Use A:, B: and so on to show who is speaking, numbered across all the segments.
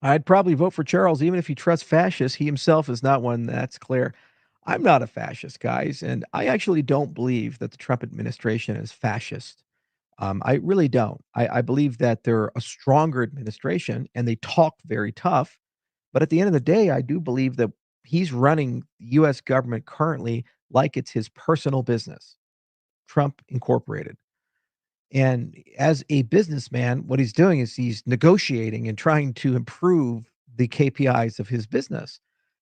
A: I'd probably vote for Charles even if he trusts fascists. He himself is not one, that's clear. I'm not a fascist, guys, and I actually don't believe that the Trump administration is fascist. I really don't. I believe that they're a stronger administration and they talk very tough. But at the end of the day, I do believe that he's running the US government currently like it's his personal business, Trump Incorporated. And as a businessman, what he's doing is he's negotiating and trying to improve the KPIs of his business.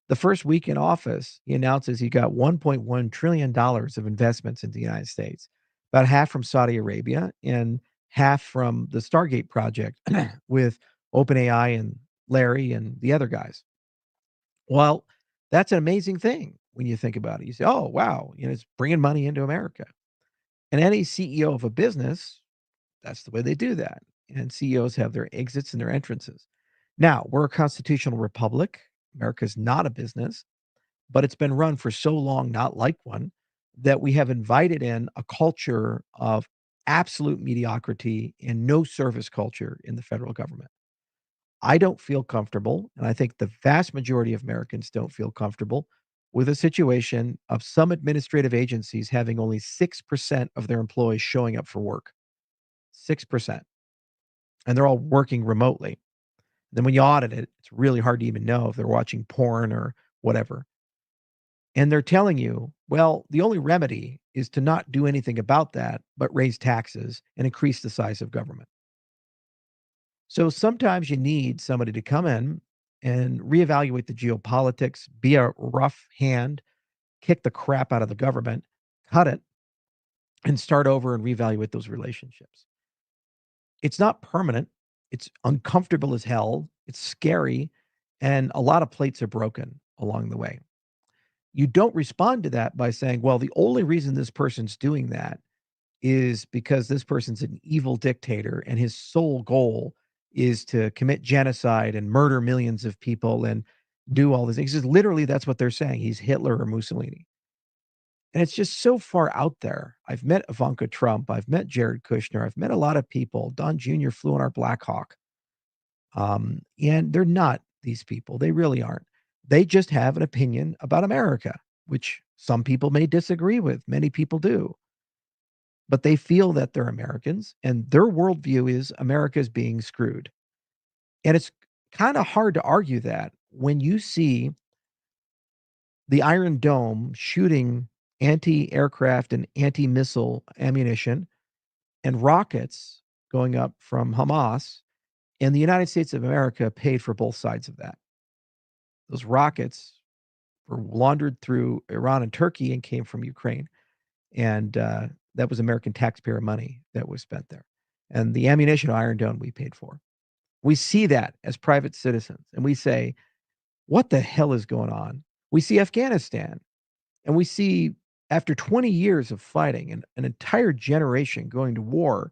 A: The first week in office, he announces he got $1.1 trillion of investments in the United States, about half from Saudi Arabia and half from the Stargate project with OpenAI and Larry and the other guys. Well, that's an amazing thing when you think about it. You say, oh, wow, it's bringing money into America. And any CEO of a business, that's the way they do that. And CEOs have their exits and their entrances. Now, we're a constitutional republic. America's not a business, but it's been run for so long, not like one, that we have invited in a culture of absolute mediocrity and no service culture in the federal government. I don't feel comfortable, and I think the vast majority of Americans don't feel comfortable with a situation of some administrative agencies having only 6% of their employees showing up for work. 6%. And they're all working remotely. Then when you audit it, it's really hard to even know if they're watching porn or whatever. And they're telling you, well, the only remedy is to not do anything about that, but raise taxes and increase the size of government. So sometimes you need somebody to come in and reevaluate the geopolitics, be a rough hand, kick the crap out of the government, cut it, and start over and reevaluate those relationships. It's not permanent. It's uncomfortable as hell. It's scary. And a lot of plates are broken along the way. You don't respond to that by saying, well, the only reason this person's doing that is because this person's an evil dictator and his sole goal is to commit genocide and murder millions of people and do all these things. Just literally, that's what they're saying. He's Hitler or Mussolini. And it's just so far out there. I've met Ivanka Trump. I've met Jared Kushner. I've met a lot of people. Don Jr. flew on our Black Hawk. And they're not these people. They really aren't. They just have an opinion about America, which some people may disagree with. Many people do. But they feel that they're Americans and their worldview is America's being screwed. And it's kind of hard to argue that when you see the Iron Dome shooting anti aircraft and anti missile ammunition and rockets going up from Hamas, and the United States of America paid for both sides of that. Those rockets were laundered through Iran and Turkey and came from Ukraine. And that was American taxpayer money that was spent there. And the ammunition Iron Dome we paid for. We see that as private citizens and we say, what the hell is going on? We see Afghanistan and we see after 20 years of fighting and an entire generation going to war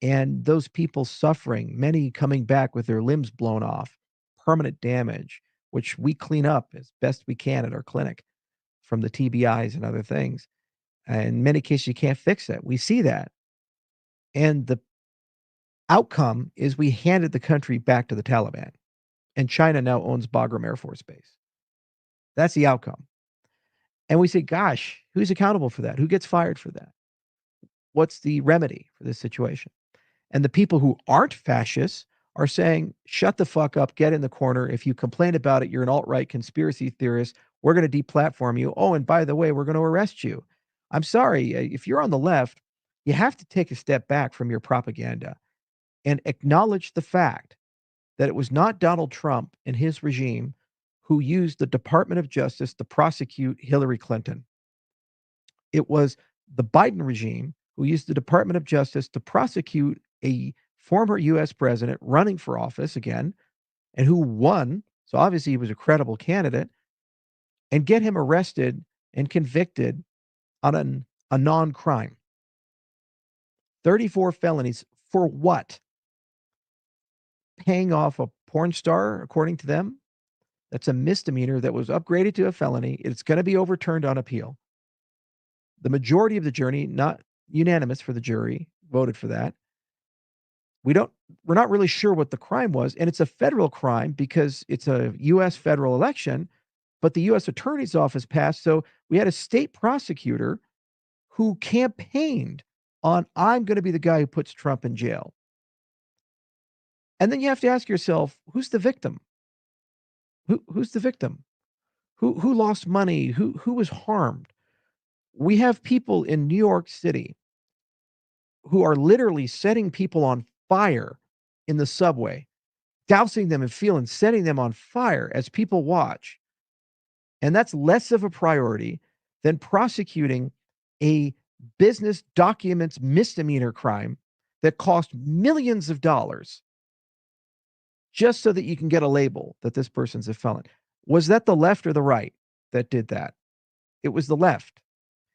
A: and those people suffering, many coming back with their limbs blown off, permanent damage, which we clean up as best we can at our clinic from the TBIs and other things. In many cases, you can't fix it. We see that. And the outcome is we handed the country back to the Taliban, and China now owns Bagram Air Force Base. That's the outcome. And we say, gosh, who's accountable for that? Who gets fired for that? What's the remedy for this situation? And the people who aren't fascists are saying, shut the fuck up, get in the corner. If you complain about it, you're an alt right conspiracy theorist. We're going to deplatform you. Oh, and by the way, we're going to arrest you. I'm sorry. If you're on the left, you have to take a step back from your propaganda and acknowledge the fact that it was not Donald Trump and his regime who used the Department of Justice to prosecute Hillary Clinton. It was the Biden regime who used the Department of Justice to prosecute a former US president running for office again and who won. So obviously he was a credible candidate and get him arrested and convicted on a non crime. 34 felonies for what? Paying off a porn star, according to them. That's a misdemeanor that was upgraded to a felony. It's going to be overturned on appeal. The majority of the jury, not unanimous for the jury, voted for that. We don't we're not really sure what the crime was, and it's a federal crime because it's a US federal election, but the US Attorney's Office passed, so we had a state prosecutor who campaigned on, "I'm gonna be the guy who puts Trump in jail." And then you have to ask yourself, who's the victim? Who's the victim? Who lost money? Who was harmed? We have people in New York City who are literally setting people on fire in the subway, dousing them in fuel and setting them on fire as people watch. And that's less of a priority than prosecuting a business documents misdemeanor crime that cost millions of dollars just so that you can get a label that this person's a felon. Was that the left or the right that did that? It was the left.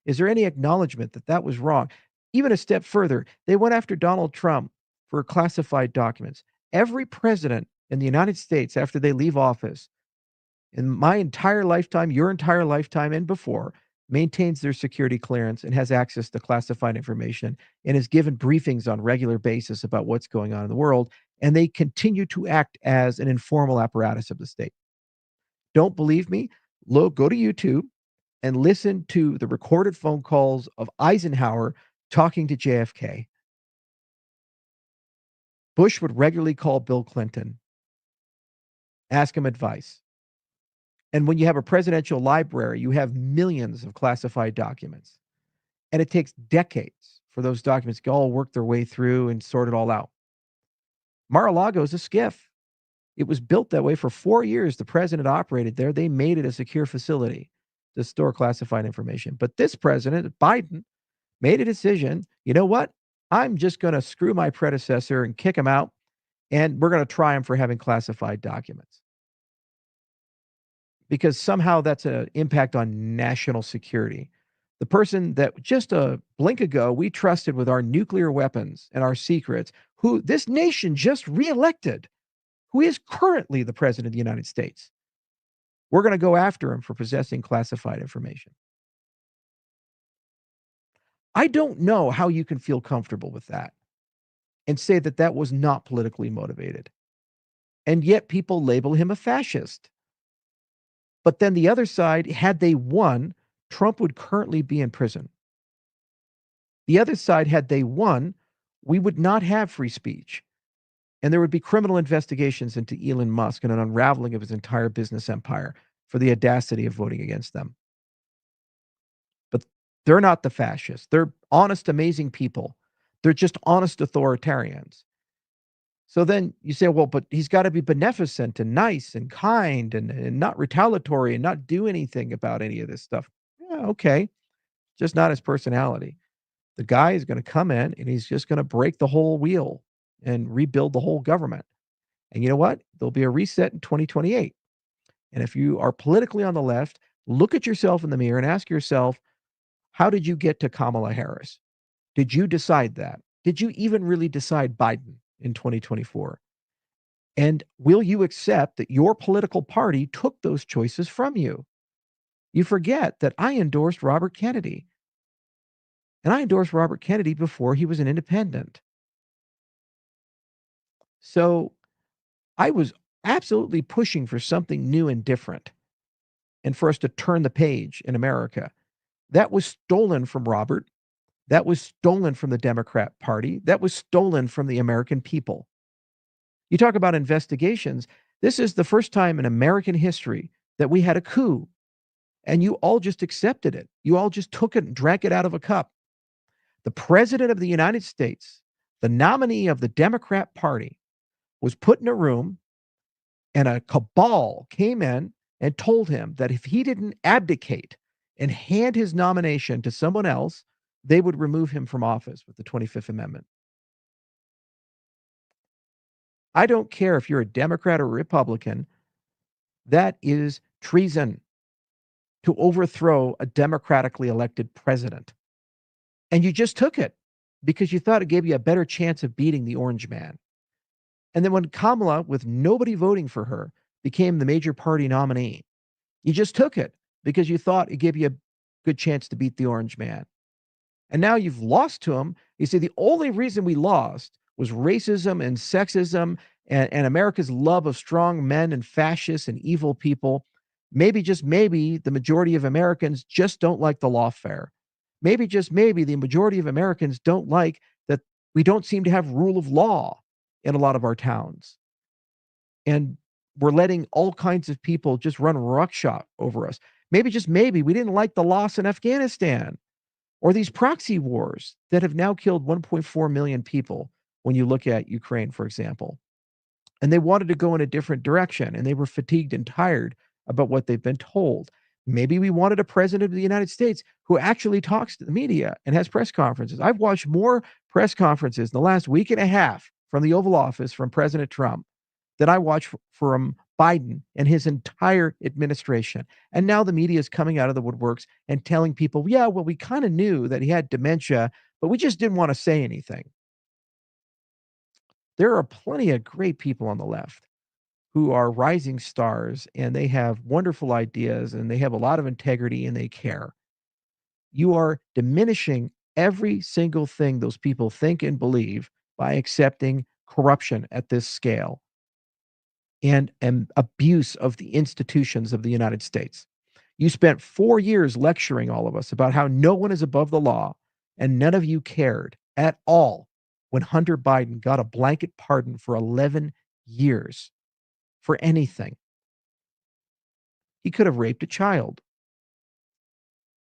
A: Is there any acknowledgement that that was wrong? Even a step further, they went after Donald Trump for classified documents. Every president in the United States, after they leave office, in my entire lifetime, your entire lifetime, and before, maintains their security clearance and has access to classified information and is given briefings on regular basis about what's going on in the world. And they continue to act as an informal apparatus of the state. Don't believe me? Look, go to YouTube and listen to the recorded phone calls of Eisenhower talking to JFK. Bush would regularly call Bill Clinton, ask him advice. And when you have a presidential library, you have millions of classified documents. And it takes decades for those documents to all work their way through and sort it all out. Mar-a-Lago is a skiff. It was built that way for 4 years. The president operated there. They made it a secure facility to store classified information. But this president, Biden, made a decision. You know what? I'm just going to screw my predecessor and kick him out. And we're going to try him for having classified documents because somehow that's an impact on national security. The person that just a blink ago we trusted with our nuclear weapons and our secrets, who this nation just reelected, who is currently the president of the United States. We're going to go after him for possessing classified information. I don't know how you can feel comfortable with that and say that that was not politically motivated. And yet people label him a fascist. But then the other side, had they won, Trump would currently be in prison. The other side, had they won, we would not have free speech. And there would be criminal investigations into Elon Musk and an unraveling of his entire business empire for the audacity of voting against them. But they're not the fascists. They're honest, amazing people. They're just honest authoritarians. So then you say, well, but he's got to be beneficent and nice and kind and not retaliatory and not do anything about any of this stuff. Yeah, okay. Just not his personality. The guy is going to come in and he's just going to break the whole wheel and rebuild the whole government. And you know what? There'll be a reset in 2028. And if you are politically on the left, look at yourself in the mirror and ask yourself, how did you get to Kamala Harris? Did you decide that? Did you even really decide Biden in 2024? And will you accept that your political party took those choices from you? You forget that I endorsed Robert Kennedy, and I endorsed Robert Kennedy before he was an independent. So I was absolutely pushing for something new and different and for us to turn the page in America. That was stolen from Robert. That was stolen from the Democrat Party. That was stolen from the American people. You talk about investigations. This is the first time in American history that we had a coup, and you all just accepted it. You all just took it and drank it out of a cup. The president of the United States, the nominee of the Democrat Party, was put in a room, and a cabal came in and told him that if he didn't abdicate and hand his nomination to someone else, they would remove him from office with the 25th Amendment. I don't care if you're a Democrat or a Republican, that is treason to overthrow a democratically elected president. And you just took it because you thought it gave you a better chance of beating the orange man. And then when Kamala, with nobody voting for her, became the major party nominee, you just took it because you thought it gave you a good chance to beat the orange man. And now you've lost to him. You see, the only reason we lost was racism and sexism and America's love of strong men and fascists and evil people. Maybe, just maybe, the majority of Americans just don't like the lawfare. Maybe, just maybe, the majority of Americans don't like that we don't seem to have rule of law in a lot of our towns. And we're letting all kinds of people just run ruckshot over us. Maybe, just maybe, we didn't like the loss in Afghanistan or these proxy wars that have now killed 1.4 million people when you look at Ukraine, for example. And they wanted to go in a different direction and they were fatigued and tired about what they've been told. Maybe we wanted a president of the United States who actually talks to the media and has press conferences. I've watched more press conferences in the last week and a half from the Oval Office from President Trump than I watched from Biden and his entire administration. And now the media is coming out of the woodworks and telling people, yeah, well, we kind of knew that he had dementia, but we just didn't want to say anything. There are plenty of great people on the left who are rising stars and they have wonderful ideas and they have a lot of integrity and they care. You are diminishing every single thing those people think and believe by accepting corruption at this scale and abuse of the institutions of the United States. You spent 4 years lecturing all of us about how no one is above the law, and none of you cared at all when Hunter Biden got a blanket pardon for 11 years for anything. He could have raped a child.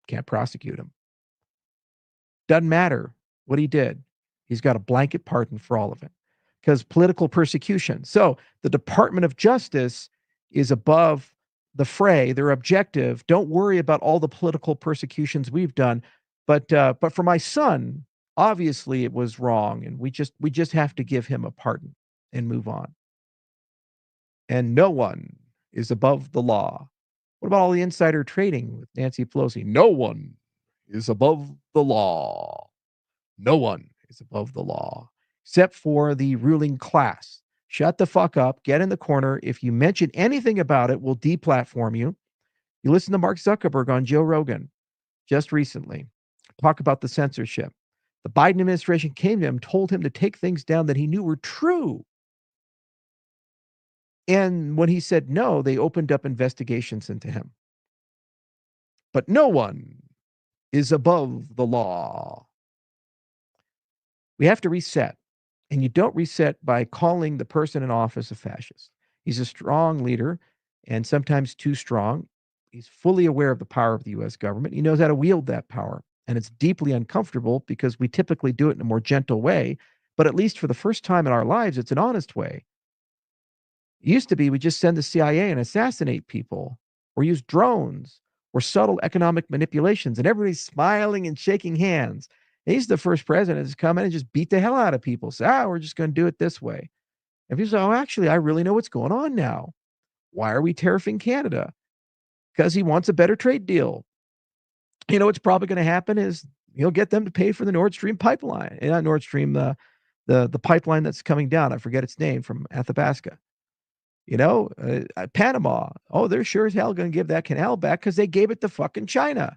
A: Can't prosecute him. Doesn't matter what he did. He's got a blanket pardon for all of it because political persecution. So the Department of Justice is above the fray. They're objective. Don't worry about all the political persecutions we've done. But for my son, obviously it was wrong, and we just have to give him a pardon and move on. And no one is above the law. What about all the insider trading with Nancy Pelosi? No one is above the law. No one is above the law except for the ruling class. Shut the fuck up. Get in the corner. If you mention anything about it, we'll deplatform you. You listen to Mark Zuckerberg on Joe Rogan just recently talk about the censorship. The Biden administration came to him, told him to take things down that he knew were true. And when he said no, they opened up investigations into him. But no one is above the law. We have to reset. And you don't reset by calling the person in office a fascist. He's a strong leader and sometimes too strong. He's fully aware of the power of the US government. He knows how to wield that power. And it's deeply uncomfortable because we typically do it in a more gentle way. But at least for the first time in our lives, it's an honest way. It used to be we just send the CIA and assassinate people or use drones or subtle economic manipulations, and everybody's smiling and shaking hands. He's the first president to come in and just beat the hell out of people. Say, we're just going to do it this way. And people say, oh, actually, I really know what's going on now. Why are we tariffing Canada? Because he wants a better trade deal. You know what's probably going to happen is he'll get them to pay for the Nord Stream pipeline. Not Nord Stream, the pipeline that's coming down. I forget its name, from Athabasca. Panama. Oh, they're sure as hell going to give that canal back because they gave it to fucking China.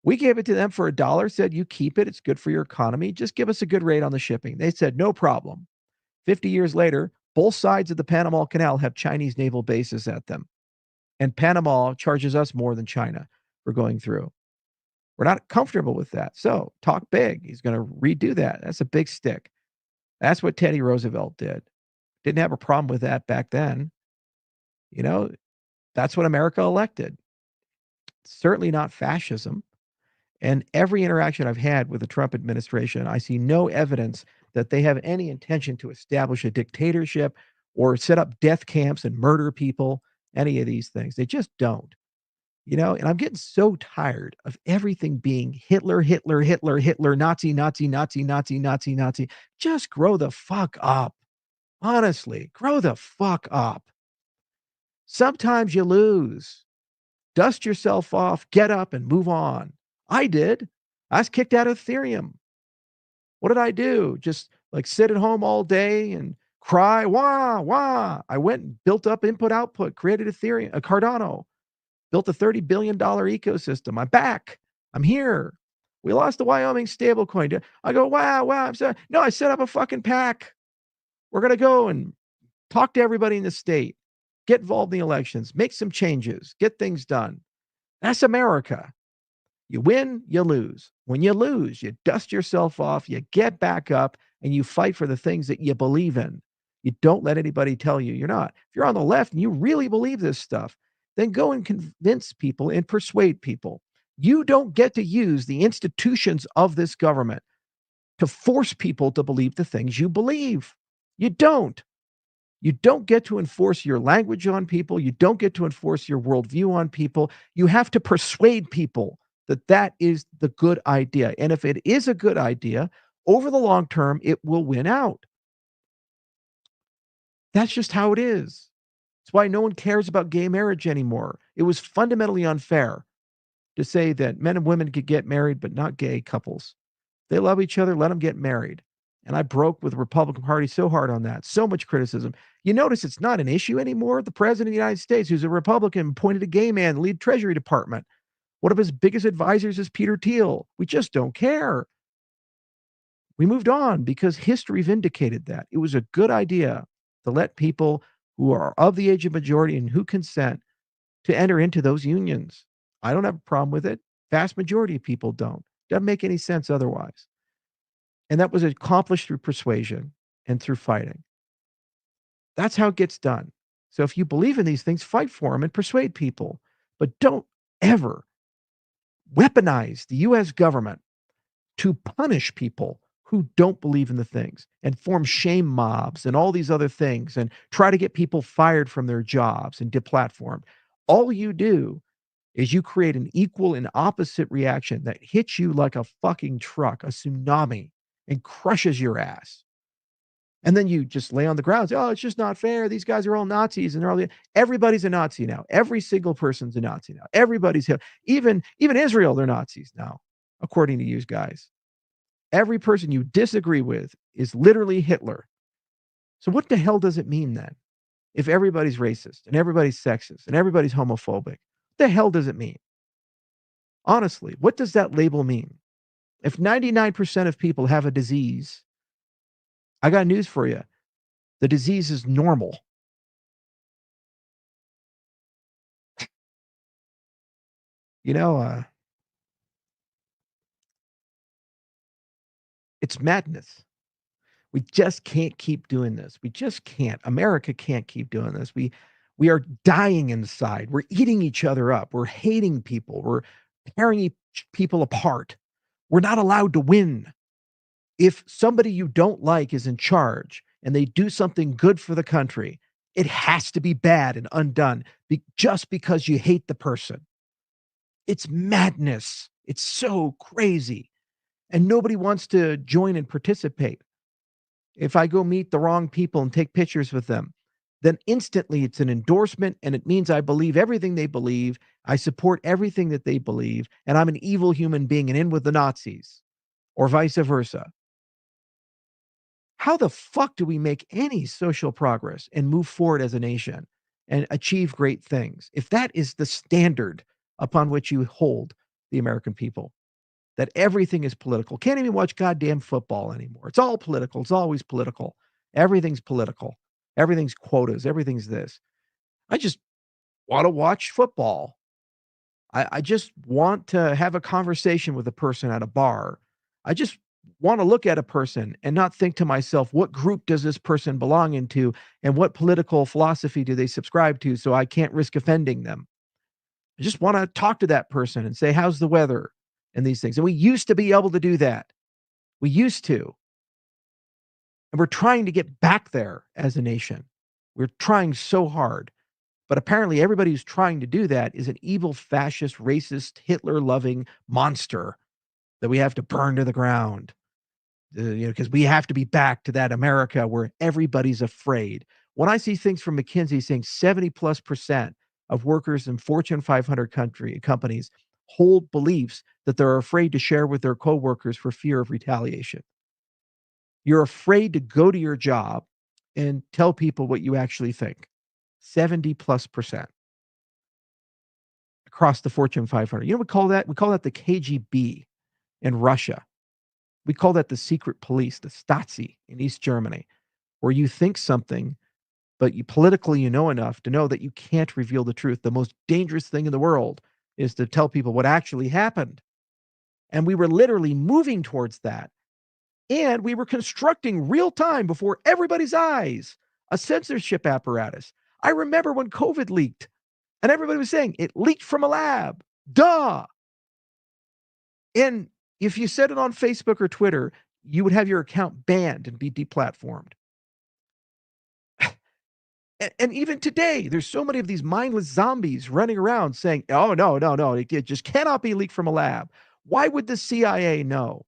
A: We gave it to them for $1, said, you keep it. It's good for your economy. Just give us a good rate on the shipping. They said, no problem. 50 years later, both sides of the Panama Canal have Chinese naval bases at them. And Panama charges us more than China for going through. We're not comfortable with that. So talk big. He's going to redo that. That's a big stick. That's what Teddy Roosevelt did. Didn't have a problem with that back then. That's what America elected. Certainly not fascism. And every interaction I've had with the Trump administration, I see no evidence that they have any intention to establish a dictatorship or set up death camps and murder people, any of these things. They just don't. And I'm getting so tired of everything being Hitler, Hitler, Hitler, Hitler, Nazi, Nazi, Nazi, Nazi, Nazi, Nazi. Just grow the fuck up. Honestly, grow the fuck up. Sometimes you lose. Dust yourself off, get up, and move on. I did. I was kicked out of Ethereum. What did I do? Just like sit at home all day and cry, wah, wah. I went and built up input output, created Ethereum, Cardano, built a $30 billion ecosystem. I'm back. I'm here. We lost the Wyoming stablecoin. I go, wow, wow. I'm sorry. No, I set up a fucking pack. We're going to go and talk to everybody in the state, get involved in the elections, make some changes, get things done. That's America. You win, you lose. When you lose, you dust yourself off, you get back up, and you fight for the things that you believe in. You don't let anybody tell you you're not. If you're on the left and you really believe this stuff, then go and convince people and persuade people. You don't get to use the institutions of this government to force people to believe the things you believe. You don't. You don't get to enforce your language on people. You don't get to enforce your worldview on people. You have to persuade people that that is the good idea. And if it is a good idea, over the long term, it will win out. That's just how it is. It's why no one cares about gay marriage anymore. It was fundamentally unfair to say that men and women could get married, but not gay couples. They love each other, let them get married. And I broke with the Republican Party so hard on that. So much criticism. You notice it's not an issue anymore. The president of the United States, who's a Republican, appointed a gay man to lead Treasury Department. One of his biggest advisors is Peter Thiel. We just don't care. We moved on because history vindicated that. It was a good idea to let people who are of the age of majority and who consent to enter into those unions. I don't have a problem with it. Vast majority of people don't. Doesn't make any sense otherwise. And that was accomplished through persuasion and through fighting. That's how it gets done. So if you believe in these things, fight for them and persuade people. But don't ever weaponize the US government to punish people who don't believe in the things and form shame mobs and all these other things and try to get people fired from their jobs and deplatformed. All you do is you create an equal and opposite reaction that hits you like a fucking truck, a tsunami, and crushes your ass. And then you just lay on the ground and say, oh, it's just not fair. These guys are all Nazis and they're all everybody's a Nazi now. Every single person's a Nazi now. Everybody's even Israel, they're Nazis now, according to you guys. Every person you disagree with is literally Hitler. So what the hell does it mean then? If everybody's racist and everybody's sexist and everybody's homophobic, what the hell does it mean? Honestly, what does that label mean? If 99% of people have a disease, I got news for you. The disease is normal. You know, it's madness. We just can't keep doing this. We just can't. America can't keep doing this. We are dying inside. We're eating each other up. We're hating people. We're tearing people apart. We're not allowed to win. If somebody you don't like is in charge and they do something good for the country, it has to be bad and undone just because you hate the person. It's madness. It's so crazy. And nobody wants to join and participate. If I go meet the wrong people and take pictures with them, then instantly it's an endorsement and it means I believe everything they believe. I support everything that they believe, and I'm an evil human being and in with the Nazis or vice versa. How the fuck do we make any social progress and move forward as a nation and achieve great things if that is the standard upon which you hold the American people? That everything is political. Can't even watch goddamn football anymore. It's all political. It's always political. Everything's political. Everything's quotas. Everything's this. I just want to watch football. I just want to have a conversation with a person at a bar. I just want to look at a person and not think to myself, what group does this person belong into and what political philosophy do they subscribe to so I can't risk offending them. I just want to talk to that person and say, how's the weather and these things. And we used to be able to do that. We used to. And we're trying to get back there as a nation. We're trying so hard. But apparently, everybody who's trying to do that is an evil, fascist, racist, Hitler loving monster that we have to burn to the ground. Because we have to be back to that America where everybody's afraid. When I see things from McKinsey saying 70+% of workers in Fortune 500 companies hold beliefs that they're afraid to share with their coworkers for fear of retaliation. You're afraid to go to your job and tell people what you actually think. 70+% across the Fortune 500. You know what we call that? We call that the KGB. in Russia. We call that the secret police, the Stasi in East Germany, where you think something, but you politically you know enough to know that you can't reveal the truth. The most dangerous thing in the world is to tell people what actually happened. And we were literally moving towards that. And we were constructing real time before everybody's eyes a censorship apparatus. I remember when COVID leaked and everybody was saying it leaked from a lab. Duh. And if you said it on Facebook or Twitter, you would have your account banned and be deplatformed. And even today, there's so many of these mindless zombies running around saying, "Oh, no, no, no, it just cannot be leaked from a lab." Why would the CIA know?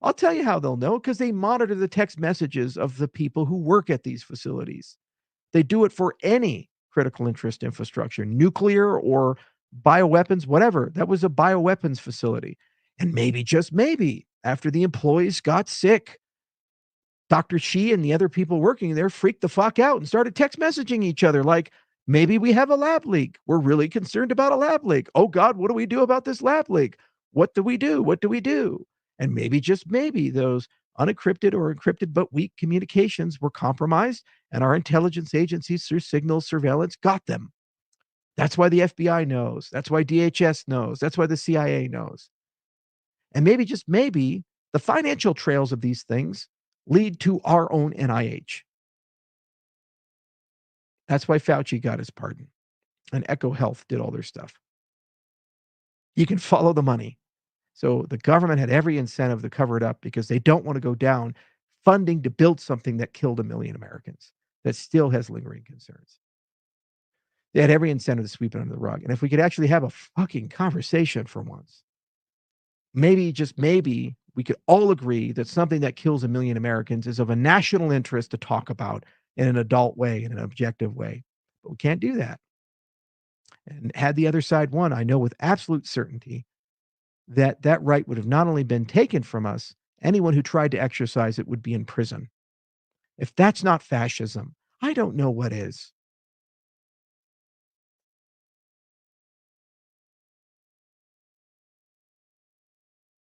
A: I'll tell you how they'll know, because they monitor the text messages of the people who work at these facilities. They do it for any critical interest infrastructure, nuclear or bioweapons, whatever. That was a bioweapons facility. And maybe, just maybe, after the employees got sick, Dr. Shi and the other people working there freaked the fuck out and started text messaging each other like, maybe we have a lab leak. We're really concerned about a lab leak. Oh God, what do we do about this lab leak? What do we do? What do we do? And maybe, just maybe, those unencrypted or encrypted but weak communications were compromised, and our intelligence agencies, through signal surveillance, got them. That's why the FBI knows. That's why DHS knows. That's why the CIA knows. And maybe, just maybe, the financial trails of these things lead to our own NIH. That's why Fauci got his pardon and Echo Health did all their stuff. You can follow the money. So the government had every incentive to cover it up because they don't want to go down funding to build something that killed a million Americans, that still has lingering concerns. They had every incentive to sweep it under the rug. And if we could actually have a fucking conversation for once, maybe, just maybe, we could all agree that something that kills a million Americans is of a national interest to talk about in an adult way, in an objective way. But we can't do that. And had the other side won, I know with absolute certainty that that right would have not only been taken from us, anyone who tried to exercise it would be in prison. If that's not fascism, I don't know what is.